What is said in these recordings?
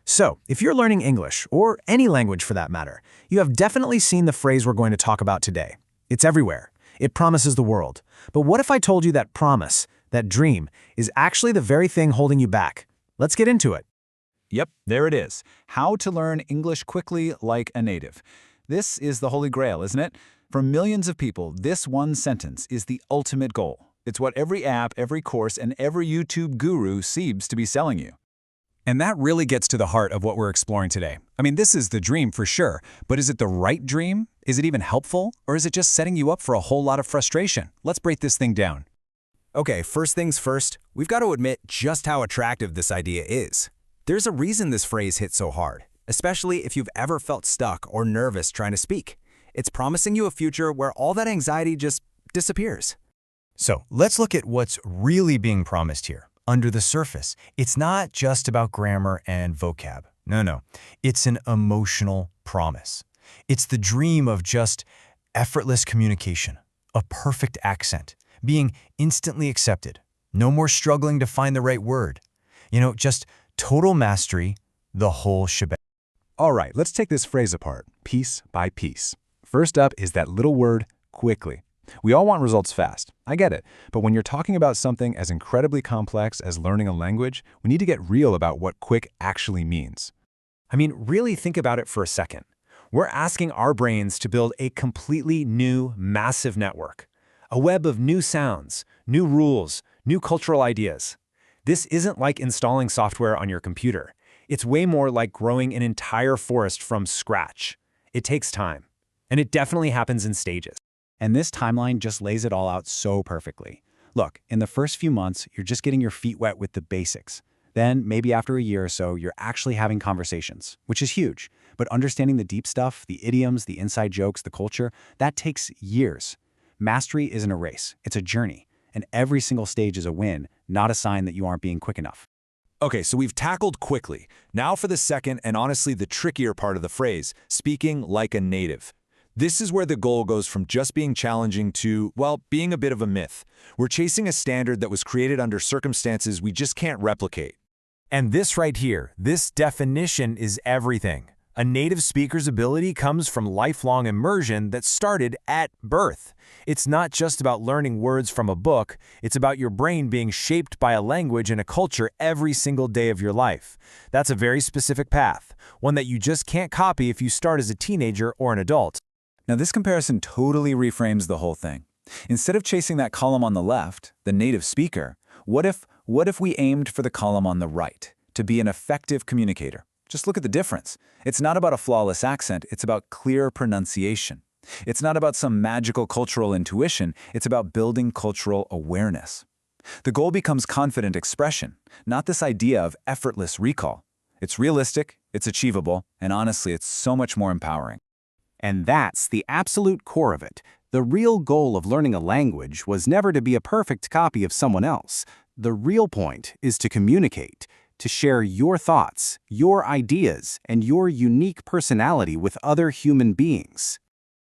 So, if you're learning English, or any language for that matter, you have definitely seen the phrase we're going to talk about today. It's everywhere. It promises the world. But what if I told you that promise, that dream, is actually the very thing holding you back? Let's get into it. Yep, there it is. How to learn English quickly like a native. This is the holy grail, isn't it? For millions of people, this one sentence is the ultimate goal. It's what every app, every course, and every YouTube guru seems to be selling you. And that really gets to the heart of what we're exploring today. I mean, this is the dream for sure, but is it the right dream? Is it even helpful? Or is it just setting you up for a whole lot of frustration? Let's break this thing down. Okay, first things first, we've got to admit just how attractive this idea is. There's a reason this phrase hits so hard, especially if you've ever felt stuck or nervous trying to speak. It's promising you a future where all that anxiety just disappears. So let's look at what's really being promised here. Under the surface, it's not just about grammar and vocab. No. It's an emotional promise. It's the dream of just effortless communication, a perfect accent, being instantly accepted, no more struggling to find the right word. Just total mastery, the whole shebang. All right, let's take this phrase apart, piece by piece. First up is that little word, quickly. We all want results fast. I get it. But when you're talking about something as incredibly complex as learning a language, we need to get real about what quick actually means. I mean, really think about it for a second. We're asking our brains to build a completely new, massive network. A web of new sounds, new rules, new cultural ideas. This isn't like installing software on your computer. It's way more like growing an entire forest from scratch. It takes time. And it definitely happens in stages. And this timeline just lays it all out so perfectly. Look, in the first few months, you're just getting your feet wet with the basics. Then, maybe after a year or so, you're actually having conversations, which is huge. But understanding the deep stuff, the idioms, the inside jokes, the culture, that takes years. Mastery isn't a race, it's a journey. And every single stage is a win, not a sign that you aren't being quick enough. Okay, so we've tackled quickly. Now for the second and honestly the trickier part of the phrase, speaking like a native. This is where the goal goes from just being challenging to, well, being a bit of a myth. We're chasing a standard that was created under circumstances we just can't replicate. And this right here, this definition is everything. A native speaker's ability comes from lifelong immersion that started at birth. It's not just about learning words from a book, it's about your brain being shaped by a language and a culture every single day of your life. That's a very specific path, one that you just can't copy if you start as a teenager or an adult. Now this comparison totally reframes the whole thing. Instead of chasing that column on the left, the native speaker, what if we aimed for the column on the right, to be an effective communicator? Just look at the difference. It's not about a flawless accent, it's about clear pronunciation. It's not about some magical cultural intuition, it's about building cultural awareness. The goal becomes confident expression, not this idea of effortless recall. It's realistic, it's achievable, and honestly, it's so much more empowering. And that's the absolute core of it. The real goal of learning a language was never to be a perfect copy of someone else. The real point is to communicate, to share your thoughts, your ideas, and your unique personality with other human beings.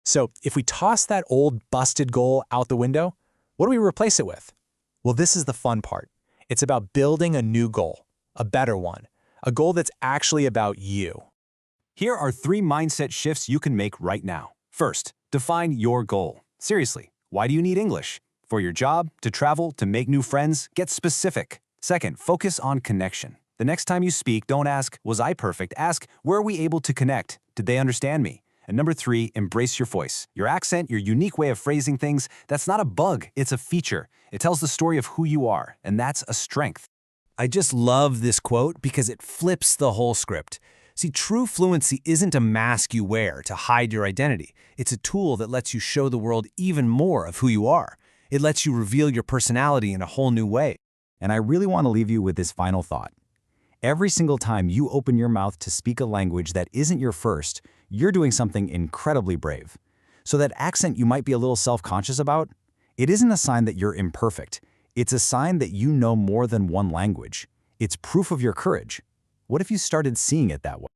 So, if we toss that old busted goal out the window, what do we replace it with? Well, this is the fun part. It's about building a new goal, a better one, a goal that's actually about you. Here are 3 mindset shifts you can make right now. First, define your goal. Seriously, why do you need English? For your job, to travel, to make new friends? Get specific. Second, focus on connection. The next time you speak, don't ask, was I perfect? Ask, were we able to connect? Did they understand me? And number 3, embrace your voice. Your accent, your unique way of phrasing things, that's not a bug, it's a feature. It tells the story of who you are, and that's a strength. I just love this quote because it flips the whole script. See, true fluency isn't a mask you wear to hide your identity. It's a tool that lets you show the world even more of who you are. It lets you reveal your personality in a whole new way. And I really want to leave you with this final thought. Every single time you open your mouth to speak a language that isn't your first, you're doing something incredibly brave. So that accent you might be a little self-conscious about, it isn't a sign that you're imperfect. It's a sign that you know more than one language. It's proof of your courage. What if you started seeing it that way?